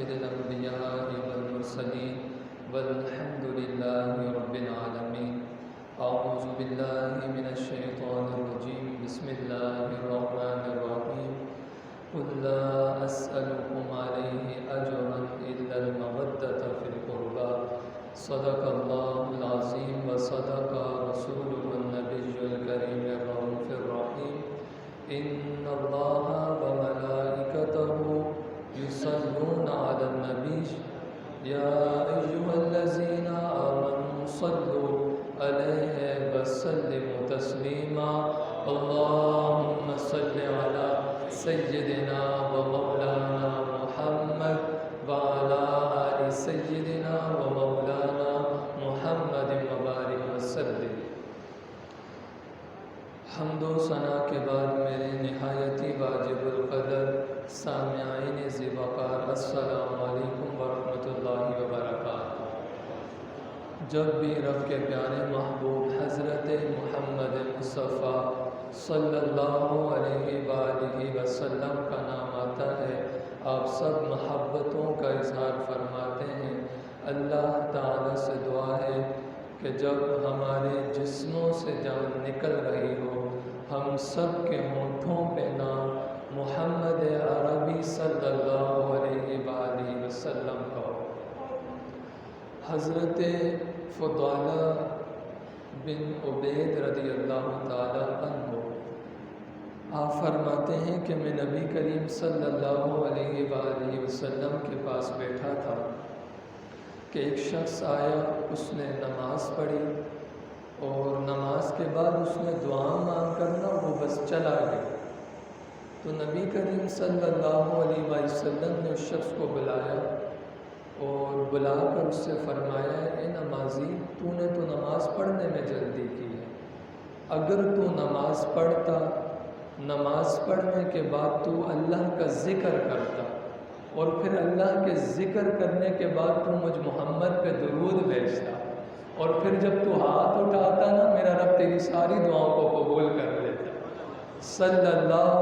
سيد الأنبياء والمرسلين والحمد لله رب العالمين. أعوذ بالله من الشيطان الرجيم. بسم الله الرحمن الرحيم. قل لا أسألكم عليه أجرا إلا المودة في القربى. صدق الله العظيم وصدق رسوله النبي الكريم الرؤوف الرحيم. إن الله وملائكته يصلون على النبي يا أيها الذين آمنوا صلوا عليه وسلموا تسليما. اللهم صل على سيدنا ومولانا محمد وعلى آل سيدنا ومولانا محمد وبارك وسلم. حمد و ثنا کے بعد میرے نہایتی واجب القدر سامعین ذوقار السلام علیکم ورحمۃ اللہ وبرکاتہ. جب بھی رب کے پیارے محبوب حضرت محمد مصطفیٰ صلی اللہ علیہ وآلہ وسلم کا نام آتا ہے آپ سب محبتوں کا اظہار فرماتے ہیں. اللہ تعالیٰ سے دعا ہے کہ جب ہمارے جسموں سے جان نکل رہی ہو ہم سب کے ہونٹوں پہ نام محمد عربی صلی اللہ علیہ وآلہ وسلم کا ہو. حضرت فضالہ بن عبید رضی اللہ تعالی عنہ آپ فرماتے ہیں کہ میں نبی کریم صلی اللہ علیہ وآلہ وسلم کے پاس بیٹھا تھا کہ ایک شخص آیا, اس نے نماز پڑھی اور نماز کے بعد اس نے دعا مانگ کرنا وہ بس چلا گیا. تو نبی کریم صلی اللہ علیہ وسلم نے اس شخص کو بلایا اور بلا کر اس سے فرمایا اے نمازی تو نے تو نماز پڑھنے میں جلدی کی ہے, اگر تو نماز پڑھتا نماز پڑھنے کے بعد تو اللہ کا ذکر کرتا اور پھر اللہ کے ذکر کرنے کے بعد تو مجھ محمد پہ درود بھیجتا اور پھر جب تو ہاتھ اٹھاتا نا میرا رب تیری ساری دعاؤں کو قبول کر لیتا صلی اللہ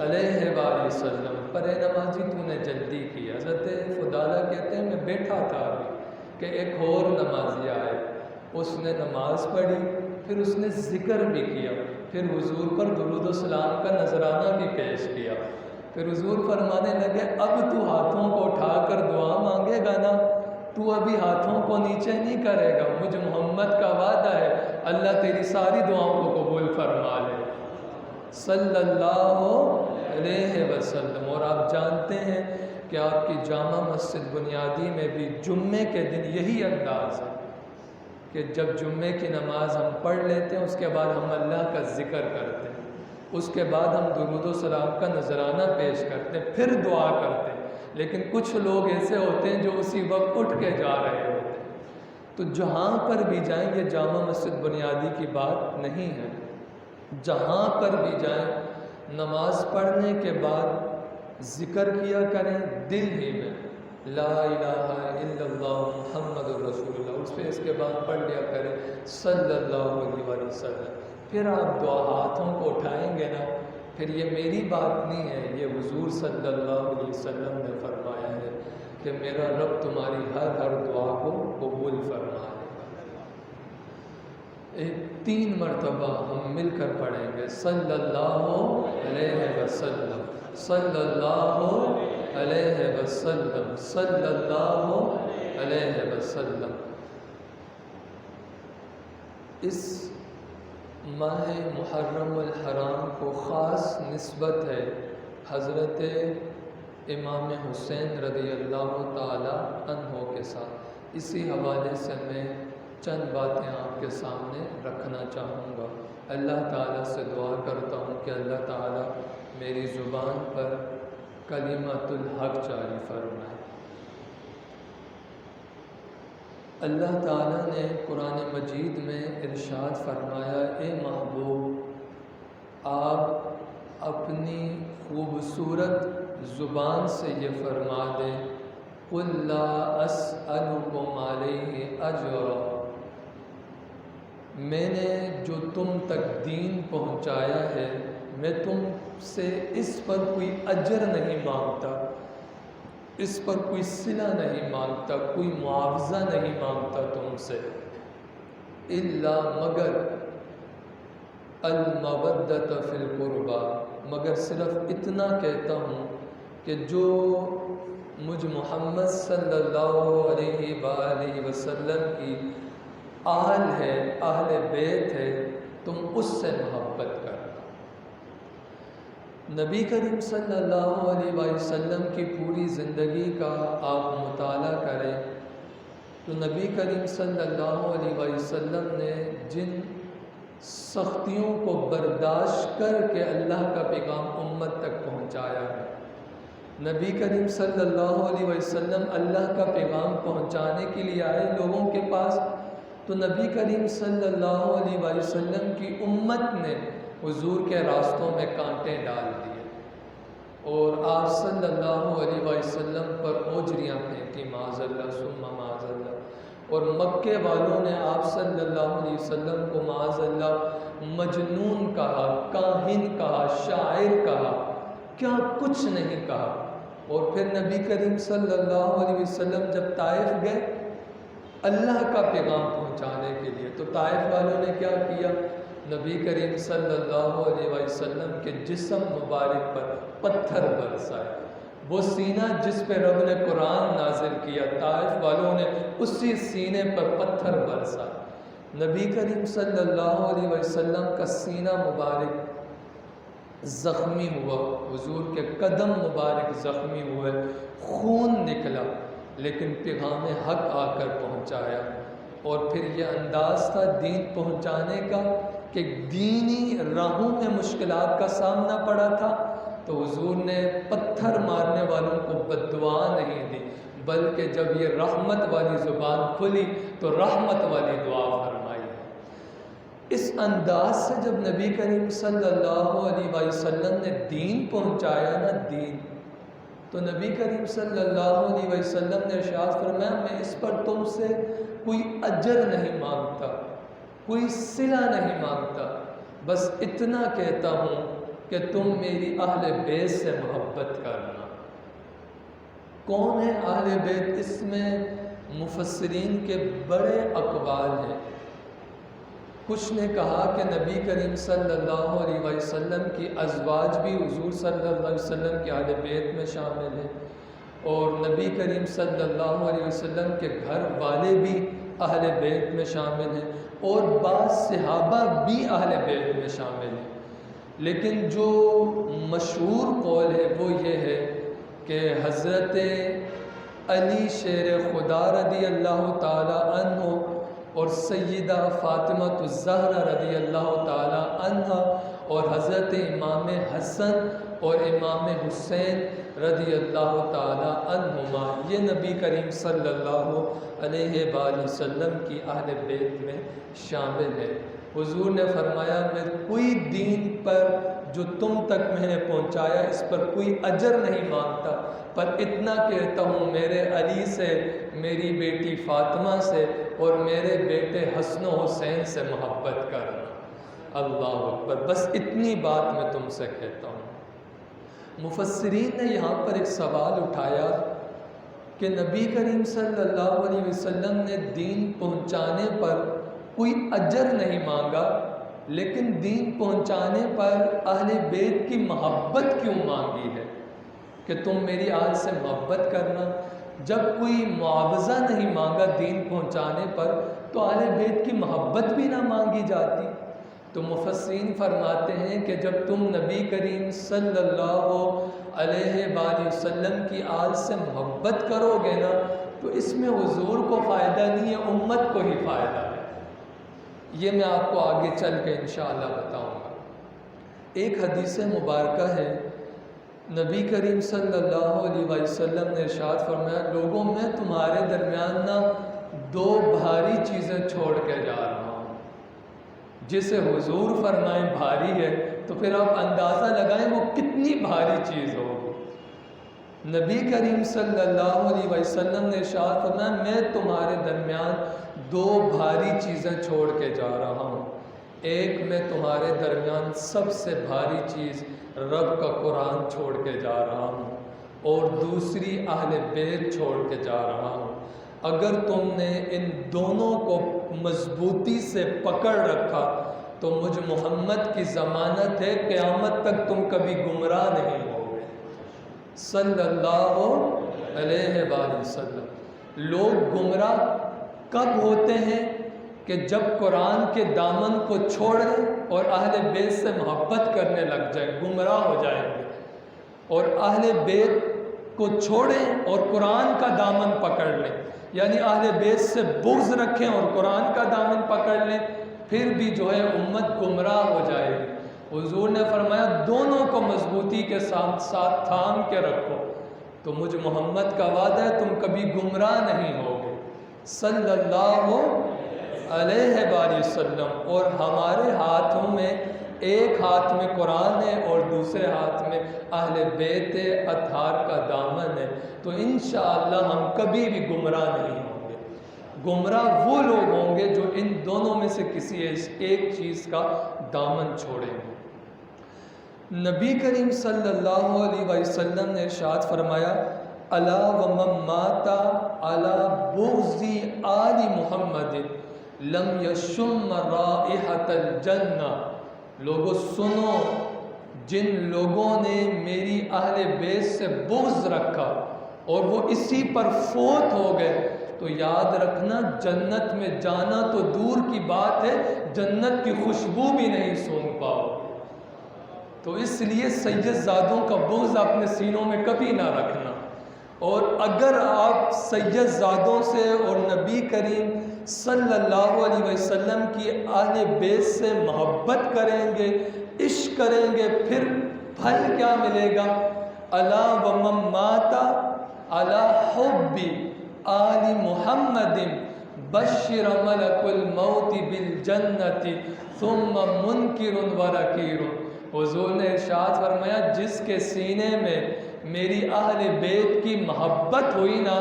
علیہ وآلہ وسلم. پر اے نمازی تو نے جلدی کی. حضرت فضالہ کہتے ہیں میں بیٹھا تھا ابھی کہ ایک اور نمازی آئے, اس نے نماز پڑھی پھر اس نے ذکر بھی کیا, پھر حضور پر درود و سلام کا نذرانہ بھی پیش کیا. پھر حضور فرمانے لگے اب تو ہاتھوں کو اٹھا کر دعا مانگے گا نا, تو ابھی ہاتھوں کو نیچے نہیں کرے گا, مجھ محمد کا وعدہ ہے اللہ تیری ساری دعاؤں کو قبول فرما لے صلی اللہ علیہ وسلم. اور آپ جانتے ہیں کہ آپ کی جامع مسجد بنیادی میں بھی جمعے کے دن یہی انداز ہے کہ جب جمعے کی نماز ہم پڑھ لیتے ہیں اس کے بعد ہم اللہ کا ذکر کرتے ہیں, اس کے بعد ہم درود و سلام کا نذرانہ پیش کرتے ہیں, پھر دعا کرتے ہیں. لیکن کچھ لوگ ایسے ہوتے ہیں جو اسی وقت اٹھ کے جا رہے ہوتے ہیں. تو جہاں پر بھی جائیں, یہ جامع مسجد بنیادی کی بات نہیں ہے, جہاں پر بھی جائیں نماز پڑھنے کے بعد ذکر کیا کریں دل ہی میں لا الہ الا اللہ محمد رسول اللہ, اس پہ اس کے بعد پڑھ لیا کریں صلی اللہ علیہ وسلم. پھر آپ دعا ہاتھوں کو اٹھائیں گے نا, پھر یہ میری بات نہیں ہے, یہ حضور صلی اللہ علیہ وسلم نے فرمایا ہے کہ میرا رب تمہاری ہر دعا کو قبول فرمائے. ایک 3 مرتبہ ہم مل کر پڑھیں گے صلی اللہ علیہ وسلم صلی اللہ علیہ وسلم صلی اللہ علیہ وسلم. اس ماہ محرم الحرام کو خاص نسبت ہے حضرت امام حسین رضی اللہ تعالی عنہ کے ساتھ. اسی حوالے سے میں چند باتیں آپ کے سامنے رکھنا چاہوں گا. اللہ تعالیٰ سے دعا کرتا ہوں کہ اللہ تعالیٰ میری زبان پر کلمۃ الحق جاری فرمائے. اللہ تعالیٰ نے قرآن مجید میں ارشاد فرمایا اے محبوب آپ اپنی خوبصورت زبان سے یہ فرما دیں قُلْ لَا أَسْأَلُكُمْ عَلَيْهِ أَجْرًا, میں نے جو تم تک دین پہنچایا ہے میں تم سے اس پر کوئی اجر نہیں مانگتا, اس پر کوئی صلہ نہیں مانگتا، کوئی معاوضہ نہیں مانگتا تم سے، الا مگر المودۃ فی القربى، مگر صرف اتنا کہتا ہوں کہ جو مجھ محمد صلی اللہ علیہ وآلہ وسلم کی آل ہے، اہل بیت ہے، تم اس سے محبت کرنا۔ نبی کریم صلی اللہ علیہ وآلہ وسلم کی پوری زندگی کا آپ مطالعہ کریں تو نبی کریم صلی اللہ علیہ وآلہ وسلم نے جن سختیوں کو برداشت کر کے اللہ کا پیغام امت تک پہنچایا ہے، نبی کریم صلی اللہ علیہ وسلم اللہ کا پیغام پہنچانے کے لیے آئے لوگوں کے پاس، تو نبی کریم صلی اللہ علیہ وسلم کی امت نے حضور کے راستوں میں کانٹے ڈال دیے اور آپ صلی اللہ علیہ وسلم پر اوجریاں پھینکی، معاذ اللہ ثم معاذ اللہ، اور مکے والوں نے آپ صلی اللہ علیہ وسلم کو معاذ اللہ مجنون کہا، کاہن کہا، شاعر کہا، کیا کچھ نہیں کہا۔ اور پھر نبی کریم صلی اللہ علیہ وسلم جب طائف گئے اللہ کا پیغام پہنچانے کے لیے، تو طائف والوں نے کیا کیا؟ نبی کریم صلی اللہ علیہ وسلم کے جسم مبارک پر پتھر برسائے، وہ سینہ جس پہ رب نے قرآن نازل کیا، طائف والوں نے اسی سینے پر پتھر برسا۔ نبی کریم صلی اللہ علیہ وسلم کا سینہ مبارک زخمی ہوا، حضور کے قدم مبارک زخمی ہوئے، خون نکلا، لیکن پیغام حق آ کر پہنچایا۔ اور پھر یہ انداز تھا دین پہنچانے کا کہ دینی راہوں میں مشکلات کا سامنا پڑا تھا تو حضور نے پتھر مارنے والوں کو بد دعا نہیں دی، بلکہ جب یہ رحمت والی زبان کھلی تو رحمت والی دعا فرمائی۔ اس انداز سے جب نبی کریم صلی اللہ علیہ وسلم نے دین پہنچایا نا، دین، تو نبی کریم صلی اللہ علیہ وسلم نے ارشاد فرمایا میں اس پر تم سے کوئی اجر نہیں مانگتا، کوئی صلہ نہیں مانگتا، بس اتنا کہتا ہوں کہ تم میری اہل بیت سے محبت کرنا۔ کون ہے اہل بیت؟ اس میں مفسرین کے بڑے اقوال ہیں۔ کچھ نے کہا کہ نبی کریم صلی اللہ علیہ وسلم کی ازواج بھی حضور صلی اللہ علیہ وسلم کے اہل بیت میں شامل ہیں، اور نبی کریم صلی اللہ علیہ وسلم کے گھر والے بھی اہل بیت میں شامل ہیں، اور بعض صحابہ بھی اہل بیت میں شامل ہیں۔ لیکن جو مشہور قول ہے وہ یہ ہے کہ حضرت علی شیر خدا رضی اللہ تعالی عنہ اور سیدہ فاطمہ الزہرا رضی اللہ تعالی عنہ اور حضرت امام حسن اور امام حسین رضی اللہ تعالی عنہما، یہ نبی کریم صلی اللہ علیہ وآلہ وسلم کی اہل بیت میں شامل ہے۔ حضور نے فرمایا میں کوئی دین پر جو تم تک میں نے پہنچایا اس پر کوئی اجر نہیں مانگتا، پر اتنا کہتا ہوں میرے علی سے، میری بیٹی فاطمہ سے اور میرے بیٹے حسن و حسین سے محبت کرنا۔ اللہ اکبر، بس اتنی بات میں تم سے کہتا ہوں۔ مفسرین نے یہاں پر ایک سوال اٹھایا کہ نبی کریم صلی اللہ علیہ وسلم نے دین پہنچانے پر کوئی اجر نہیں مانگا، لیکن دین پہنچانے پر اہل بیت کی محبت کیوں مانگی ہے کہ تم میری آل سے محبت کرنا؟ جب کوئی معاوضہ نہیں مانگا دین پہنچانے پر تو اہل بیت کی محبت بھی نہ مانگی جاتی۔ تو مفسرین فرماتے ہیں کہ جب تم نبی کریم صلی اللہ علیہ وآلہ وسلم کی آل سے محبت کرو گے نا تو اس میں حضور کو فائدہ نہیں ہے، امت کو ہی فائدہ ہے۔ یہ میں آپ کو آگے چل کے انشاءاللہ بتاؤں گا۔ ایک حدیث مبارکہ ہے، نبی کریم صلی اللہ علیہ وسلم نے ارشاد فرمایا لوگوں میں تمہارے درمیان نا دو بھاری چیزیں چھوڑ کے جا رہا ہوں۔ جسے حضور فرمائیں بھاری ہے تو پھر آپ اندازہ لگائیں وہ کتنی بھاری چیز ہوگی۔ نبی کریم صلی اللہ علیہ وسلم نے ارشاد فرمایا میں تمہارے درمیان دو بھاری چیزیں چھوڑ کے جا رہا ہوں۔ ایک میں تمہارے درمیان سب سے بھاری چیز رب کا قرآن چھوڑ کے جا رہا ہوں، اور دوسری اہل بیت چھوڑ کے جا رہا ہوں۔ اگر تم نے ان دونوں کو مضبوطی سے پکڑ رکھا تو مجھ محمد کی ضمانت ہے قیامت تک تم کبھی گمراہ نہیں ہوگے صلی اللہ علیہ وآلہ وسلم۔ لوگ گمراہ کب ہوتے ہیں؟ کہ جب قرآن کے دامن کو چھوڑیں اور اہل بیت سے محبت کرنے لگ جائیں، گمراہ ہو جائیں گے۔ اور اہل بیت کو چھوڑیں اور قرآن کا دامن پکڑ لیں، یعنی اہل بیت سے بغض رکھیں اور قرآن کا دامن پکڑ لیں، پھر بھی جو ہے امت گمراہ ہو جائے گی۔ حضور نے فرمایا دونوں کو مضبوطی کے ساتھ ساتھ تھام کے رکھو تو مجھ محمد کا وعدہ ہے تم کبھی گمراہ نہیں ہوگے صلی اللہ علیہ وآلہ وسلم۔ اور ہمارے ہاتھوں میں ایک ہاتھ میں قرآن ہے اور دوسرے ہاتھ میں اہل بیت اطہار کا دامن ہے، تو انشاءاللہ ہم کبھی بھی گمراہ نہیں ہوں گے۔ گمراہ وہ لوگ ہوں گے جو ان دونوں میں سے کسی ایک چیز کا دامن چھوڑیں گے۔ نبی کریم صلی اللہ علیہ وسلم نے ارشاد فرمایا الا ومن مات علی بغض آل محمد لم یشم رائحۃ الجنہ۔ لوگوں سنو، جن لوگوں نے میری اہل بیت سے بغض رکھا اور وہ اسی پر فوت ہو گئے تو یاد رکھنا جنت میں جانا تو دور کی بات ہے، جنت کی خوشبو بھی نہیں سونگ پاؤ۔ تو اس لیے سید زادوں کا بغض اپنے سینوں میں کبھی نہ رکھنا، اور اگر آپ سید زادوں سے اور نبی کریم صلی اللہ علیہ وسلم کی اہل بیت سے محبت کریں گے، عشق کریں گے، پھر پھل کیا ملے گا؟ الا ومن مات علی حب آل محمد بشر ملک الموت بالجنت ثم منکر ونکیر۔ حضور نے ارشاد فرمایا جس کے سینے میں میری اہل بیت کی محبت ہوئی نا،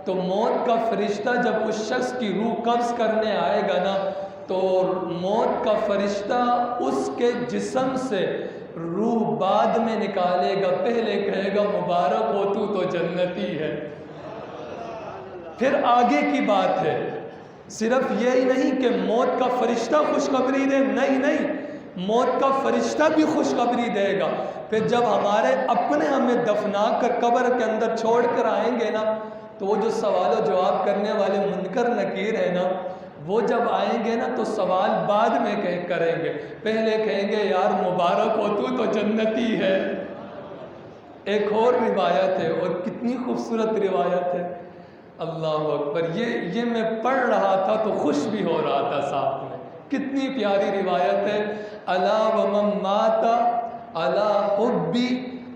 تو موت کا فرشتہ جب اس شخص کی روح قبض کرنے آئے گا نا، تو موت کا فرشتہ اس کے جسم سے روح بعد میں نکالے گا، پہلے کہے گا مبارک ہو تو جنتی ہے۔ پھر آگے کی بات ہے، صرف یہی نہیں کہ موت کا فرشتہ خوشخبری دے، نہیں، موت کا فرشتہ بھی خوشخبری دے گا۔ پھر جب ہمارے اپنے ہمیں دفنا کر قبر کے اندر چھوڑ کر آئیں گے نا، تو وہ جو سوال و جواب کرنے والے منکر نکیر ہیں نا، وہ جب آئیں گے نا تو سوال بعد میں کریں گے، پہلے کہیں گے یار مبارک ہو تو جنتی ہے۔ ایک اور روایت ہے، اور کتنی خوبصورت روایت ہے، اللہ اکبر، یہ میں پڑھ رہا تھا تو خوش بھی ہو رہا تھا ساتھ میں، کتنی پیاری روایت ہے۔ الا ومن مات علی حب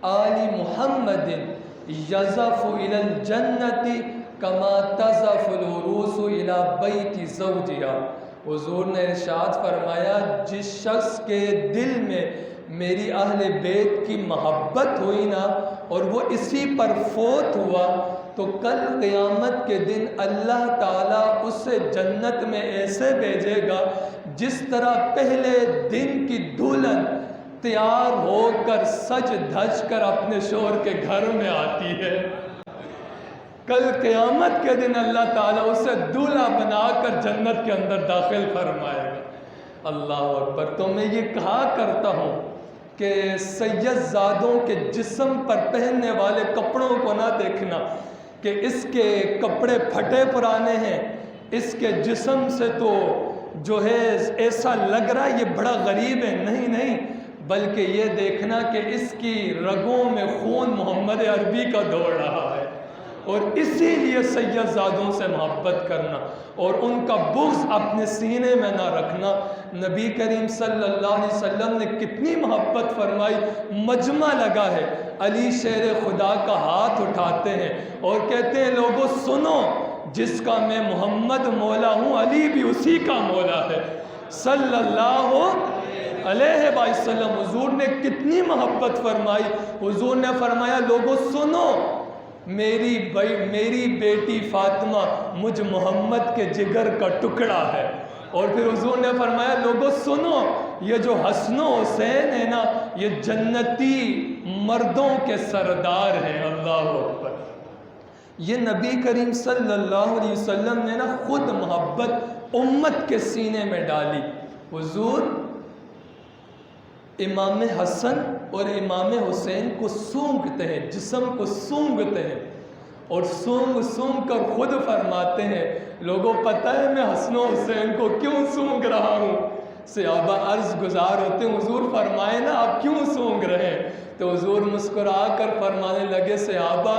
آل محمد یزف الی الجنت کما تزف العروس الی بیت زوجہا۔ حضور نے ارشاد فرمایا جس شخص کے دل میں میری اہل بیت کی محبت ہوئی نا اور وہ اسی پر فوت ہوا، تو کل قیامت کے دن اللہ تعالیٰ اسے جنت میں ایسے بھیجے گا جس طرح پہلے دن کی دلہن تیار ہو کر سج دھج کر اپنے شوہر کے گھر میں آتی ہے، کل قیامت کے دن اللہ تعالیٰ اسے دولہا بنا کر جنت کے اندر داخل فرمائے گا۔ اللہ اکبر۔ تو میں یہ کہا کرتا ہوں کہ سید زادوں کے جسم پر پہننے والے کپڑوں کو نہ دیکھنا کہ اس کے کپڑے پھٹے پرانے ہیں، اس کے جسم سے تو جو ہے ایسا لگ رہا ہے یہ بڑا غریب ہے، نہیں، بلکہ یہ دیکھنا کہ اس کی رگوں میں خون محمد عربی کا دوڑ رہا ہے، اور اسی لیے سید زادوں سے محبت کرنا اور ان کا بغض اپنے سینے میں نہ رکھنا۔ نبی کریم صلی اللہ علیہ وسلم نے کتنی محبت فرمائی، مجمع لگا ہے، علی شیر خدا کا ہاتھ اٹھاتے ہیں اور کہتے ہیں لوگوں سنو، جس کا میں محمد مولا ہوں علی بھی اسی کا مولا ہے صلی اللہ علیہ وسلم۔ حضور نے کتنی محبت فرمائی، حضور نے فرمایا لوگوں سنو، میری بیٹی فاطمہ مجھ محمد کے جگر کا ٹکڑا ہے، اور پھر حضور نے فرمایا لوگوں سنو، یہ جو حسن و حسین ہے نا یہ جنتی مردوں کے سردار ہیں۔ اللہ اکبر۔ یہ نبی کریم صلی اللہ علیہ وسلم نے نا خود محبت امت کے سینے میں ڈالی۔ حضور امام حسن اور امام حسین کو سونگتے ہیں، جسم کو سونگتے ہیں، اور سونگ کر خود فرماتے ہیں لوگوں پتہ ہے میں حسن و حسین کو کیوں سونگ رہا ہوں؟ صحابہ عرض گزار ہوتے ہیں حضور فرمائے نا آپ کیوں سونگ رہے ہیں؟ تو حضور مسکرا کر فرمانے لگے صحابہ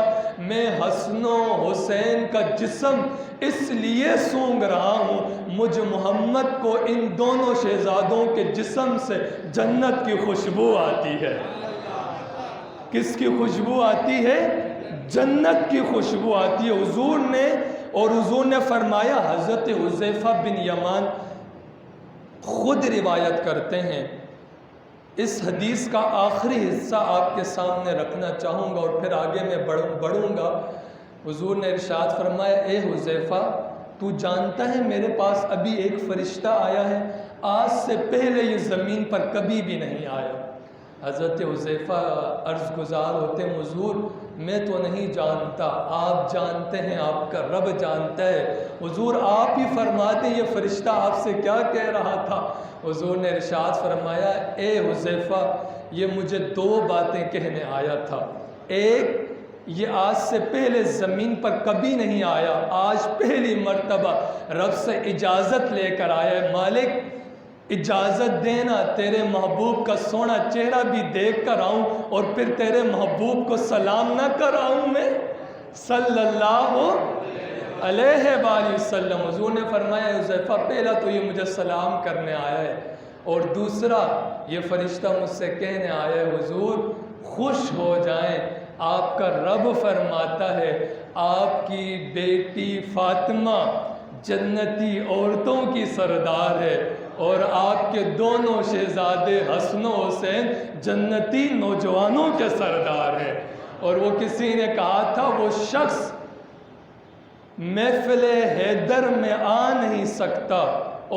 میں حسن و حسین کا جسم اس لیے سونگ رہا ہوں، مجھ محمد کو ان دونوں شہزادوں کے جسم سے جنت کی خوشبو آتی ہے۔ کس کی خوشبو آتی ہے؟ جنت کی خوشبو آتی ہے۔ حضور نے فرمایا، حضرت حذیفہ بن یمان خود روایت کرتے ہیں، اس حدیث کا آخری حصہ آپ کے سامنے رکھنا چاہوں گا اور پھر آگے میں بڑھوں گا۔ حضور نے ارشاد فرمایا اے حذیفہ تو جانتا ہے میرے پاس ابھی ایک فرشتہ آیا ہے، آج سے پہلے یہ زمین پر کبھی بھی نہیں آیا۔ حضرت حذیفہ عرض گزار ہوتے ہیں حضور میں تو نہیں جانتا، آپ جانتے ہیں، آپ کا رب جانتا ہے۔ حضور آپ ہی فرما دیں یہ فرشتہ آپ سے کیا کہہ رہا تھا؟ حضور نے ارشاد فرمایا اے حذیفہ یہ مجھے دو باتیں کہنے آیا تھا، ایک یہ آج سے پہلے زمین پر کبھی نہیں آیا، آج پہلی مرتبہ رب سے اجازت لے کر آیا ہے، مالک اجازت دینا تیرے محبوب کا سونا چہرہ بھی دیکھ کر آؤں اور پھر تیرے محبوب کو سلام نہ کر آؤں میں صلی اللہ علیہ وآلہ وسلم۔ حضور نے فرمایا حذیفہ پہلا تو یہ مجھے سلام کرنے آیا ہے اور دوسرا یہ فرشتہ مجھ سے کہنے آیا ہے حضور خوش ہو جائیں، آپ کا رب فرماتا ہے آپ کی بیٹی فاطمہ جنتی عورتوں کی سردار ہے اور آپ کے دونوں شہزادے حسن و حسین جنتی نوجوانوں کے سردار ہیں۔ اور وہ کسی نے کہا تھا وہ شخص محفل حیدر میں آ نہیں سکتا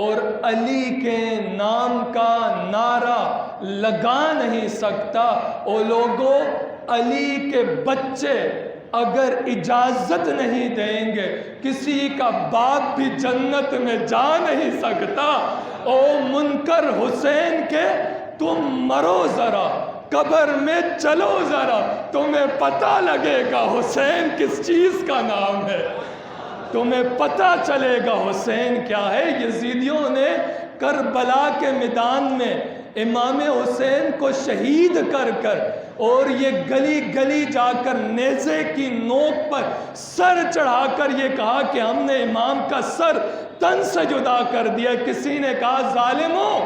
اور علی کے نام کا نعرہ لگا نہیں سکتا۔ او لوگوں علی کے بچے اگر اجازت نہیں دیں گے کسی کا باپ بھی جنت میں جا نہیں سکتا۔ او منکر حسین کے تم مرو ذرا قبر میں چلو ذرا تمہیں پتہ لگے گا حسین کس چیز کا نام ہے، تمہیں پتہ چلے گا حسین کیا ہے۔ یزیدیوں نے کربلا کے میدان میں امام حسین کو شہید کر اور یہ گلی گلی جا کر نیزے کی نوک پر سر چڑھا کر یہ کہا کہ ہم نے امام کا سر تن سے جدا کر دیا۔ کسی نے کہا ظالموں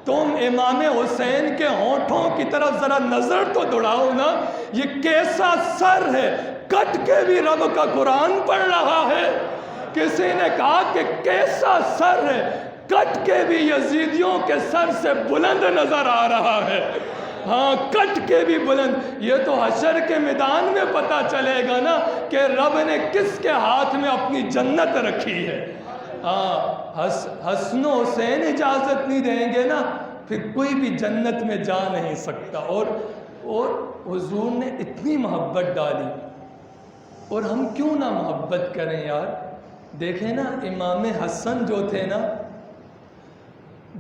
تم امام حسین کے ہونٹوں کی طرف ذرا نظر تو دوڑاؤ نا، یہ کیسا سر ہے، کٹ کے بھی رب کا قرآن پڑھ رہا ہے۔ کسی نے کہا کہ کیسا سر ہے، کٹ کے بھی یزیدیوں کے سر سے بلند نظر آ رہا ہے۔ ہاں کٹ کے بھی بلند، یہ تو حشر کے میدان میں پتہ چلے گا نا کہ رب نے کس کے ہاتھ میں اپنی جنت رکھی ہے۔ ہاں حسن و حسین اجازت نہیں دیں گے نا پھر کوئی بھی جنت میں جا نہیں سکتا۔ اور حضور نے اتنی محبت ڈالی، اور ہم کیوں نہ محبت کریں یار۔ دیکھیں نا امام حسن جو تھے نا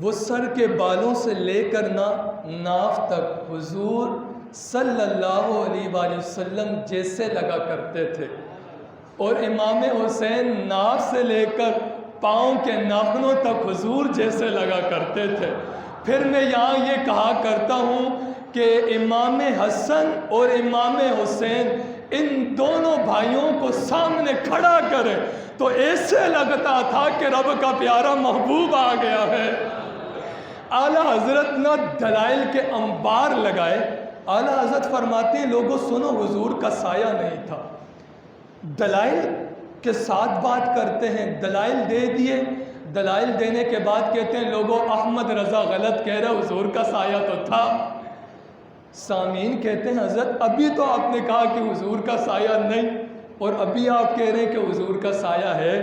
وہ سر کے بالوں سے لے کر ناف تک حضور صلی اللہ علیہ وآلہ وسلم جیسے لگا کرتے تھے، اور امام حسین ناف سے لے کر پاؤں کے ناخنوں تک حضور جیسے لگا کرتے تھے۔ پھر میں یہاں یہ کہا کرتا ہوں کہ امام حسن اور امام حسین ان دونوں بھائیوں کو سامنے کھڑا کریں تو ایسے لگتا تھا کہ رب کا پیارا محبوب آ گیا ہے۔ اعلیٰ حضرت نے دلائل کے انبار لگائے۔ اعلیٰ حضرت فرماتے ہیں لوگوں سنو حضور کا سایہ نہیں تھا، دلائل کے ساتھ بات کرتے ہیں، دلائل دے دیے، دلائل دینے کے بعد کہتے ہیں لوگوں احمد رضا غلط کہہ رہے حضور کا سایہ تو تھا۔ سامعین کہتے ہیں حضرت ابھی تو آپ نے کہا کہ حضور کا سایہ نہیں اور ابھی آپ کہہ رہے ہیں کہ حضور کا سایہ ہے۔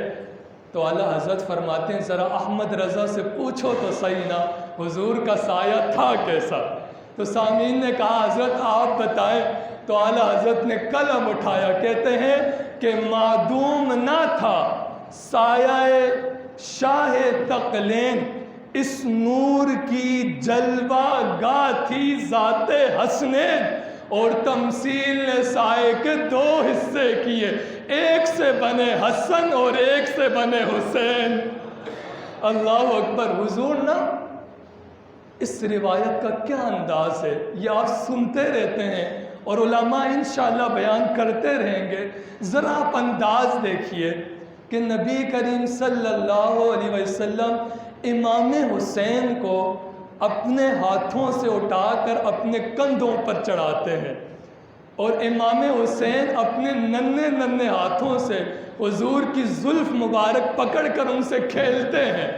تو اعلیٰ حضرت فرماتے ہیں ذرا احمد رضا سے پوچھو تو صحیح نا حضور کا سایہ تھا کیسا؟ تو سامعین نے کہا حضرت آپ بتائیں۔ تو اعلیٰ حضرت نے قلم اٹھایا، کہتے ہیں کہ معدوم نہ تھا سایہ شاہ تقلین، اس نور کی جلوہ گاہ تھی ذات حسنین، اور تمثیل نے سائے کے دو حصے کیے، ایک سے بنے حسن اور ایک سے بنے حسین۔ اللہ اکبر۔ حضور نا اس روایت کا کیا انداز ہے، یہ آپ سنتے رہتے ہیں اور علماء انشاءاللہ بیان کرتے رہیں گے۔ ذرا آپ انداز دیکھیے کہ نبی کریم صلی اللہ علیہ وسلم امام حسین کو اپنے ہاتھوں سے اٹھا کر اپنے کندھوں پر چڑھاتے ہیں، اور امام حسین اپنے ننھے ننھے ہاتھوں سے حضور کی زلف مبارک پکڑ کر ان سے کھیلتے ہیں۔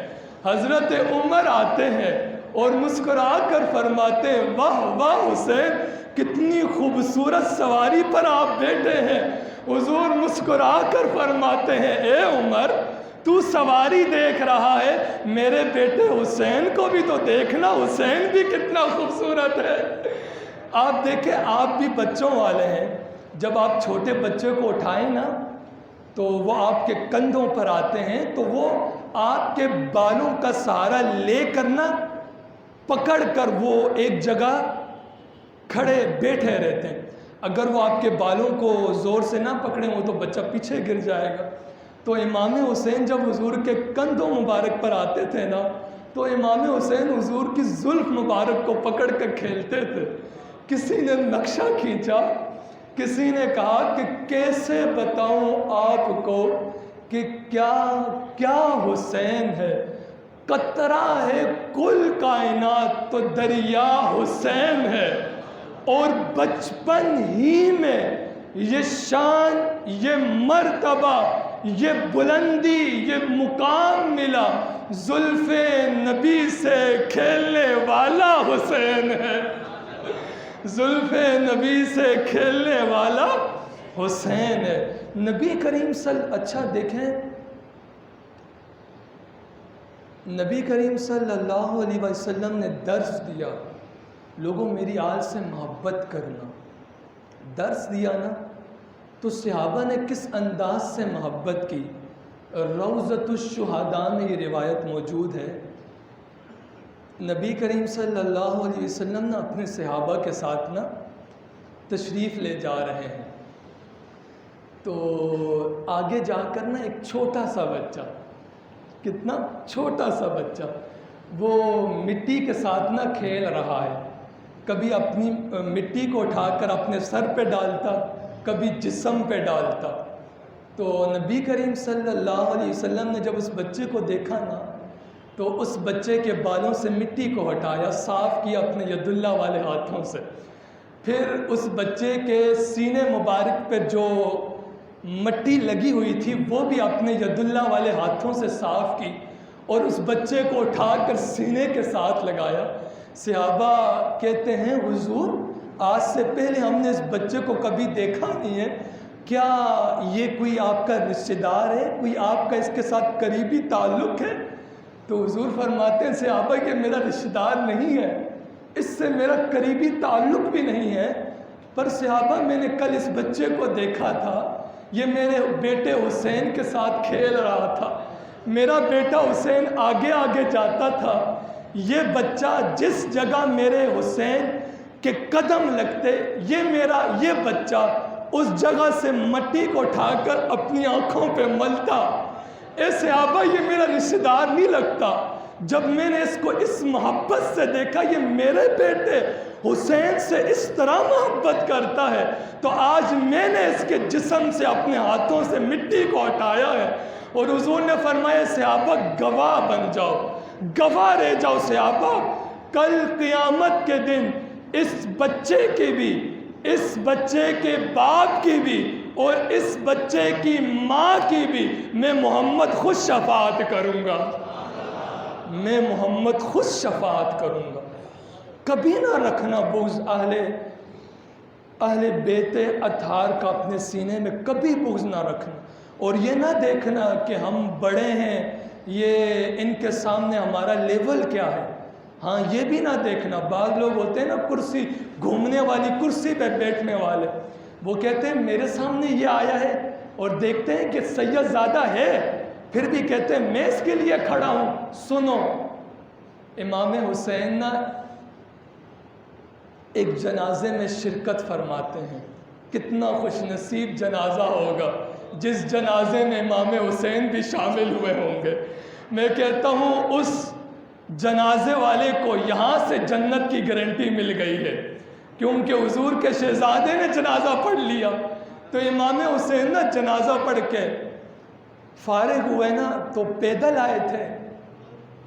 حضرت عمر آتے ہیں اور مسکرا کر فرماتے ہیں واہ واہ حسین، کتنی خوبصورت سواری پر آپ بیٹھے ہیں۔ حضور مسکرا کر فرماتے ہیں اے عمر، تو سواری دیکھ رہا ہے، میرے بیٹے حسین کو بھی تو دیکھنا، حسین بھی کتنا خوبصورت ہے۔ آپ دیکھیں، آپ بھی بچوں والے ہیں، جب آپ چھوٹے بچے کو اٹھائیں نا تو وہ آپ کے کندھوں پر آتے ہیں تو وہ آپ کے بالوں کا سہارا لے کر نا پکڑ کر وہ ایک جگہ کھڑے بیٹھے رہتے ہیں۔ اگر وہ آپ کے بالوں کو زور سے نہ پکڑیں وہ تو بچہ پیچھے گر جائے گا۔ تو امام حسین جب حضور کے کندھوں مبارک پر آتے تھے نا تو امام حسین حضور کی زلف مبارک کو پکڑ کر کھیلتے تھے۔ کسی نے نقشہ کھینچا، کسی نے کہا کہ کیسے بتاؤں آپ کو کہ کیا حسین ہے، قطرہ ہے کل کائنات تو دریا حسین ہے، اور بچپن ہی میں یہ شان، یہ مرتبہ، یہ بلندی، یہ مقام ملا، زلف نبی سے کھیلنے والا حسین ہے، زلف نبی سے کھیلنے والا حسین ہے۔ نبی کریم اچھا دیکھیں، نبی کریم صلی اللہ علیہ وسلم نے درس دیا لوگوں میری آل سے محبت کرنا۔ درس دیا نا تو صحابہ نے کس انداز سے محبت کی۔ روضۃ الشہداء میں یہ روایت موجود ہے، نبی کریم صلی اللہ علیہ وسلم نے اپنے صحابہ کے ساتھ نا تشریف لے جا رہے ہیں، تو آگے جا کر نا ایک چھوٹا سا بچہ، کتنا چھوٹا سا بچہ، وہ مٹی کے ساتھ نا کھیل رہا ہے، کبھی اپنی مٹی کو اٹھا کر اپنے سر پہ ڈالتا، کبھی جسم پہ ڈالتا۔ تو نبی کریم صلی اللہ علیہ وسلم نے جب اس بچے کو دیکھا نا تو اس بچے کے بالوں سے مٹی کو ہٹایا، صاف کیا اپنے ید اللہ والے ہاتھوں سے، پھر اس بچے کے سینے مبارک پہ جو مٹی لگی ہوئی تھی وہ بھی اپنے ید اللہ والے ہاتھوں سے صاف کی، اور اس بچے کو اٹھا کر سینے کے ساتھ لگایا۔ صحابہ کہتے ہیں حضور آج سے پہلے ہم نے اس بچے کو کبھی دیکھا نہیں ہے، کیا یہ کوئی آپ کا رشتہ دار ہے، کوئی آپ کا اس کے ساتھ قریبی تعلق ہے؟ تو حضور فرماتے ہیں صحابہ کہ میرا رشتہ دار نہیں ہے، اس سے میرا قریبی تعلق بھی نہیں ہے، پر صحابہ میں نے کل اس بچے کو دیکھا تھا، یہ میرے بیٹے حسین کے ساتھ کھیل رہا تھا، میرا بیٹا حسین آگے آگے جاتا تھا، یہ بچہ جس جگہ میرے حسین کے قدم لگتے یہ بچہ اس جگہ سے مٹی کو اٹھا کر اپنی آنکھوں پہ ملتا۔ اے صحابہ یہ میرا رشتہ دار نہیں لگتا، جب میں نے اس کو اس محبت سے دیکھا، یہ میرے بیٹے حسین سے اس طرح محبت کرتا ہے، تو آج میں نے اس کے جسم سے اپنے ہاتھوں سے مٹی کو ہٹایا ہے۔ اور حضور نے فرمایا صحابہ گواہ بن جاؤ، گواہ رہ جاؤ صحابہ، کل قیامت کے دن اس بچے کی بھی، اس بچے کے باپ کی بھی، اور اس بچے کی ماں کی بھی میں محمد خود شفاعت کروں گا، میں محمد خود شفاعت کروں گا۔ کبھی نہ رکھنا بغض اہل بیت اطہار کا اپنے سینے میں، کبھی بغض نہ رکھنا۔ اور یہ نہ دیکھنا کہ ہم بڑے ہیں، یہ ان کے سامنے ہمارا لیول کیا ہے. ہاں یہ بھی نہ دیکھنا. بعض لوگ ہوتے ہیں نا کرسی، گھومنے والی کرسی پہ بیٹھنے والے، وہ کہتے ہیں میرے سامنے یہ آیا ہے، اور دیکھتے ہیں کہ سید زیادہ ہے، پھر بھی کہتے ہیں میں اس کے لیے کھڑا ہوں. سنو، امام حسین نا ایک جنازے میں شرکت فرماتے ہیں. کتنا خوش نصیب جنازہ ہوگا جس جنازے میں امام حسین بھی شامل ہوئے ہوں گے. میں کہتا ہوں اس جنازے والے کو یہاں سے جنت کی گارنٹی مل گئی ہے، کیونکہ حضور کے شہزادے نے جنازہ پڑھ لیا. تو امام حسین نا جنازہ پڑھ کے فارغ ہوئے نا تو پیدل آئے تھے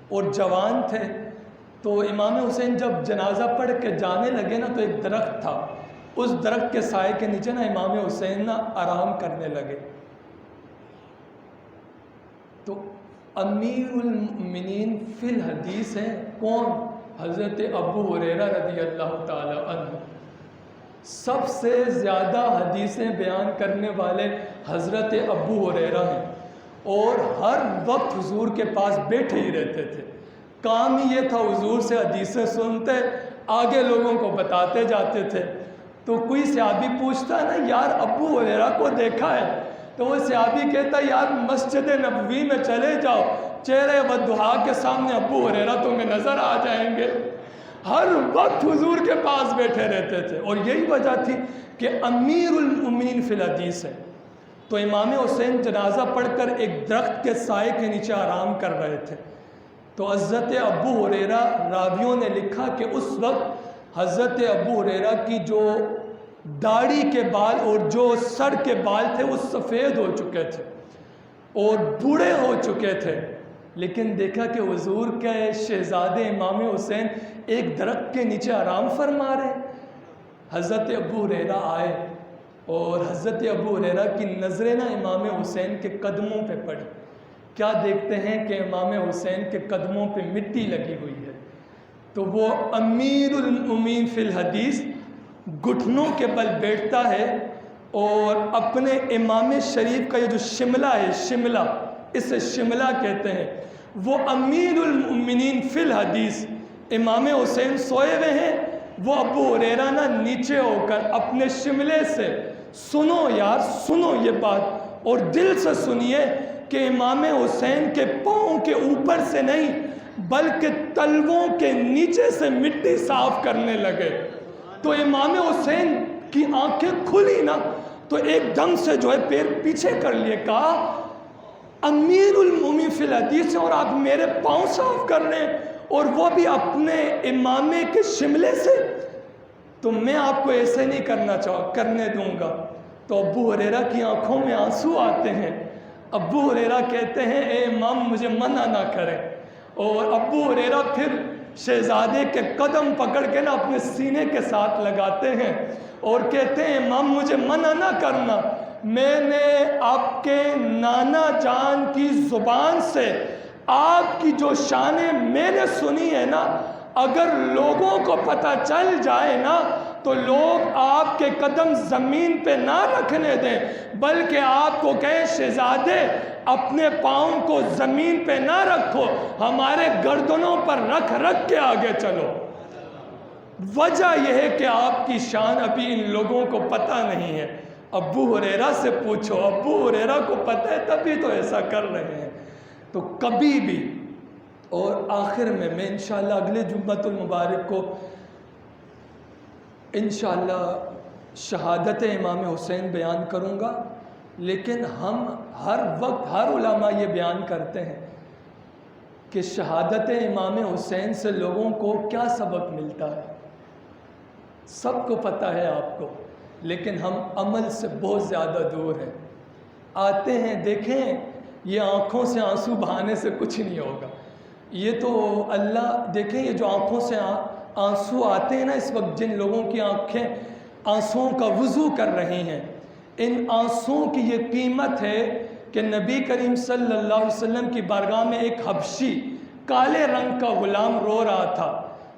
اور جوان تھے. تو امام حسین جب جنازہ پڑھ کے جانے لگے نا تو ایک درخت تھا، اس درخت کے سائے کے نیچے نا امام حسین نا آرام کرنے لگے. تو امیر المؤمنین فی الحدیث ہیں کون؟ حضرت ابو ہریرہ رضی اللہ تعالی عنہ. سب سے زیادہ حدیثیں بیان کرنے والے حضرت ابو ہریرہ ہیں، اور ہر وقت حضور کے پاس بیٹھے ہی رہتے تھے. کام ہی یہ تھا حضور سے حدیثیں سنتے، آگے لوگوں کو بتاتے جاتے تھے. تو کوئی صحابی پوچھتا نا یار ابو ہریرہ کو دیکھا ہے؟ تو وہ صحابی کہتا یار مسجد نبوی میں چلے جاؤ، چہرے والضحیٰ کے سامنے ابو ہریرہ تمہیں نظر آ جائیں گے. ہر وقت حضور کے پاس بیٹھے رہتے تھے، اور یہی وجہ تھی کہ امیر المؤمنین فی الحدیث ہے. تو امام حسین جنازہ پڑھ کر ایک درخت کے سائے کے نیچے آرام کر رہے تھے. تو حضرت ابو ہریرہ، راویوں نے لکھا کہ اس وقت حضرت ابو ہریرہ کی جو داڑھی کے بال اور جو سر کے بال تھے وہ سفید ہو چکے تھے اور بوڑھے ہو چکے تھے. لیکن دیکھا کہ حضور کے شہزادے امام حسین ایک درخت کے نیچے آرام فرما رہے. حضرت ابو ہریرہ آئے اور حضرت ابو ہریرہ کی نظریں نا امام حسین کے قدموں پہ پڑی. کیا دیکھتے ہیں کہ امام حسین کے قدموں پہ مٹی لگی ہوئی ہے. تو وہ امیر المؤمنین فی الحدیث گھٹنوں کے بل بیٹھتا ہے اور اپنے امام شریف کا یہ جو شملہ ہے، شملہ، اسے شملہ کہتے ہیں، وہ امیر المؤمنین فی الحدیث امام حسین سوئے ہوئے ہیں، وہ ابو ہریرہ نا نیچے ہو کر اپنے شملے سے، سنو یار سنو یہ بات اور دل سے سنیے کہ امام حسین کے پاؤں کے اوپر سے نہیں بلکہ تلووں کے نیچے سے مٹی صاف کرنے لگے. تو امام حسین کی آنکھیں کھلی نا تو ایک دم سے جو ہے پیر پیچھے کر لیے، کہا امیر المؤمنین فی الحدیث اور آپ میرے پاؤں صاف کر رہے ہیں، اور وہ بھی اپنے امامے کے شملے سے. تو میں آپ کو ایسے نہیں کرنے دوں گا. تو ابو ہریرہ کی آنکھوں میں آنسو آتے ہیں. ابو ہریرہ کہتے ہیں اے امام مجھے منع نہ کریں. اور ابو ہریرہ پھر شہزادے کے قدم پکڑ کے نا اپنے سینے کے ساتھ لگاتے ہیں اور کہتے ہیں امام مجھے منع نہ کرنا، میں نے آپ کے نانا جان کی زبان سے آپ کی جو شانیں میں نے سنی ہے نا، اگر لوگوں کو پتہ چل جائے نا تو لوگ آپ کے قدم زمین پہ نہ رکھنے دیں، بلکہ آپ کو کہیں شہزادے اپنے پاؤں کو زمین پہ نہ رکھو، ہمارے گردنوں پر رکھ رکھ کے آگے چلو. وجہ یہ ہے کہ آپ کی شان ابھی ان لوگوں کو پتہ نہیں ہے. ابو ہریرہ سے پوچھو، ابو ہریرہ کو پتہ ہے تبھی تو ایسا کر رہے ہیں. تو کبھی بھی، اور آخر میں انشاءاللہ اگلے جمعۃ المبارک کو انشاءاللہ شہادت امام حسین بیان کروں گا. لیکن ہم ہر وقت ہر علماء یہ بیان کرتے ہیں کہ شہادت امام حسین سے لوگوں کو کیا سبق ملتا ہے، سب کو پتہ ہے آپ کو، لیکن ہم عمل سے بہت زیادہ دور ہیں. آتے ہیں دیکھیں یہ آنکھوں سے آنسو بہانے سے کچھ نہیں ہوگا. یہ تو اللہ دیکھیں، یہ جو آنکھوں سے آنسو آتے ہیں نا اس وقت، جن لوگوں کی آنکھیں آنسوؤں کا وضو کر رہی ہیں، ان آنسوؤں کی یہ قیمت ہے کہ نبی کریم صلی اللہ علیہ وسلم کی بارگاہ میں ایک حبشی کالے رنگ کا غلام رو رہا تھا.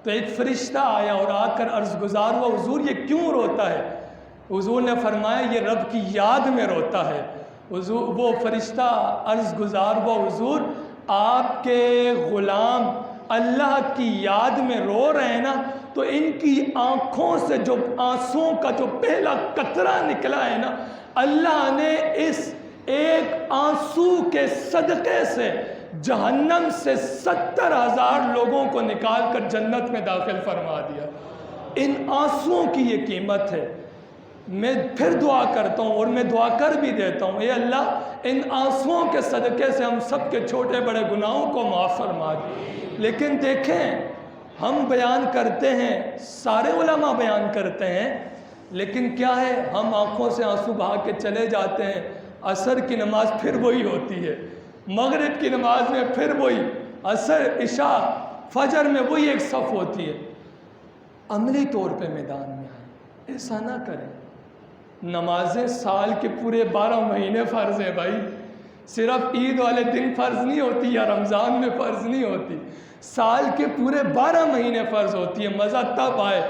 تو ایک فرشتہ آیا اور آ کر عرض گزار ہوا حضور یہ کیوں روتا ہے؟ حضور نے فرمایا یہ رب کی یاد میں روتا ہے. حضور وہ فرشتہ عرض گزار ہوا، حضور آپ کے غلام اللہ کی یاد میں رو رہے ہیں نا، تو ان کی آنکھوں سے جو آنسوں کا جو پہلا قطرہ نکلا ہے نا، اللہ نے اس ایک آنسو کے صدقے سے جہنم سے 70,000 لوگوں کو نکال کر جنت میں داخل فرما دیا۔ ان آنسوؤں کی یہ قیمت ہے۔ میں پھر دعا کرتا ہوں اور میں دعا کر بھی دیتا ہوں، اے اللہ ان آنسوؤں کے صدقے سے ہم سب کے چھوٹے بڑے گناہوں کو معاف فرما دے۔ لیکن دیکھیں، ہم بیان کرتے ہیں، سارے علماء بیان کرتے ہیں، لیکن کیا ہے، ہم آنکھوں سے آنسو بہا کے چلے جاتے ہیں۔ عصر کی نماز پھر وہی ہوتی ہے، مغرب کی نماز میں پھر وہی، عصر عشاء فجر میں وہی ایک صف ہوتی ہے۔ عملی طور پہ میدان میں آئیں، ایسا نہ کریں۔ نمازیں سال کے پورے 12 مہینے فرض ہے بھائی، صرف عید والے دن فرض نہیں ہوتی یا رمضان میں فرض نہیں ہوتی، سال کے پورے 12 مہینے فرض ہوتی ہے۔ مزہ تب آئے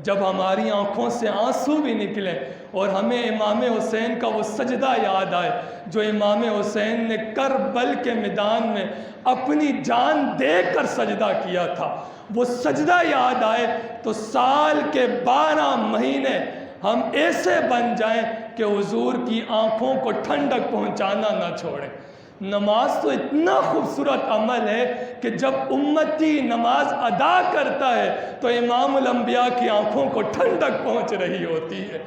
جب ہماری آنکھوں سے آنسو بھی نکلیں اور ہمیں امام حسین کا وہ سجدہ یاد آئے جو امام حسین نے کربل کے میدان میں اپنی جان دے کر سجدہ کیا تھا، وہ سجدہ یاد آئے تو سال کے 12 مہینے ہم ایسے بن جائیں کہ حضور کی آنکھوں کو ٹھنڈک پہنچانا نہ چھوڑیں۔ نماز تو اتنا خوبصورت عمل ہے کہ جب امتی نماز ادا کرتا ہے تو امام الانبیاء کی آنکھوں کو ٹھنڈک پہنچ رہی ہوتی ہے۔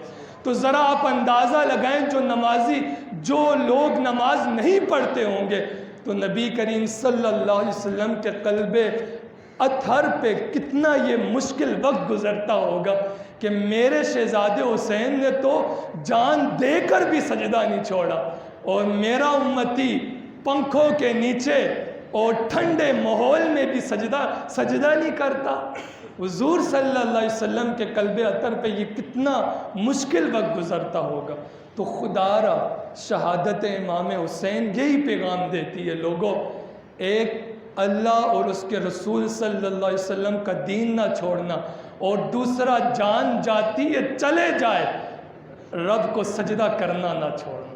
تو ذرا آپ اندازہ لگائیں، جو نمازی، جو لوگ نماز نہیں پڑھتے ہوں گے تو نبی کریم صلی اللہ علیہ وسلم کے قلب اطہر پہ کتنا یہ مشکل وقت گزرتا ہوگا کہ میرے شہزادے حسین نے تو جان دے کر بھی سجدہ نہیں چھوڑا، اور میرا امتی پنکھوں کے نیچے اور ٹھنڈے ماحول میں بھی سجدہ نہیں کرتا۔ حضور صلی اللہ علیہ وسلم کے قلب اطہر پہ یہ کتنا مشکل وقت گزرتا ہوگا۔ تو خدا را شہادت امام حسین یہی پیغام دیتی ہے، لوگوں، ایک اللہ اور اس کے رسول صلی اللہ علیہ وسلم کا دین نہ چھوڑنا، اور دوسرا جان جاتی ہے چلے جائے رب کو سجدہ کرنا نہ چھوڑنا۔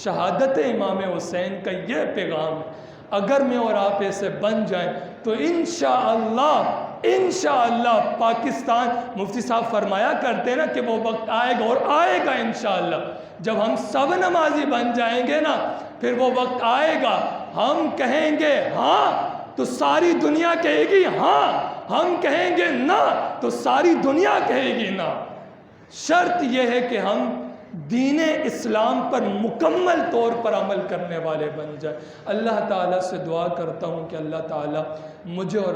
شہادت امام حسین کا یہ پیغام ہے۔ اگر میں اور آپ ایسے بن جائیں تو انشاءاللہ پاکستان، مفتی صاحب فرمایا کرتے ہیں نا کہ وہ وقت آئے گا اور آئے گا انشاءاللہ، جب ہم سب نمازی بن جائیں گے نا، پھر وہ وقت آئے گا، ہم کہیں گے ہاں تو ساری دنیا کہے گی ہاں، ہم کہیں گے نہ تو ساری دنیا کہے گی نہ۔ شرط یہ ہے کہ ہم دین اسلام پر مکمل طور پر عمل کرنے والے بن جائیں۔ اللہ تعالیٰ سے دعا کرتا ہوں کہ اللہ تعالیٰ مجھے اور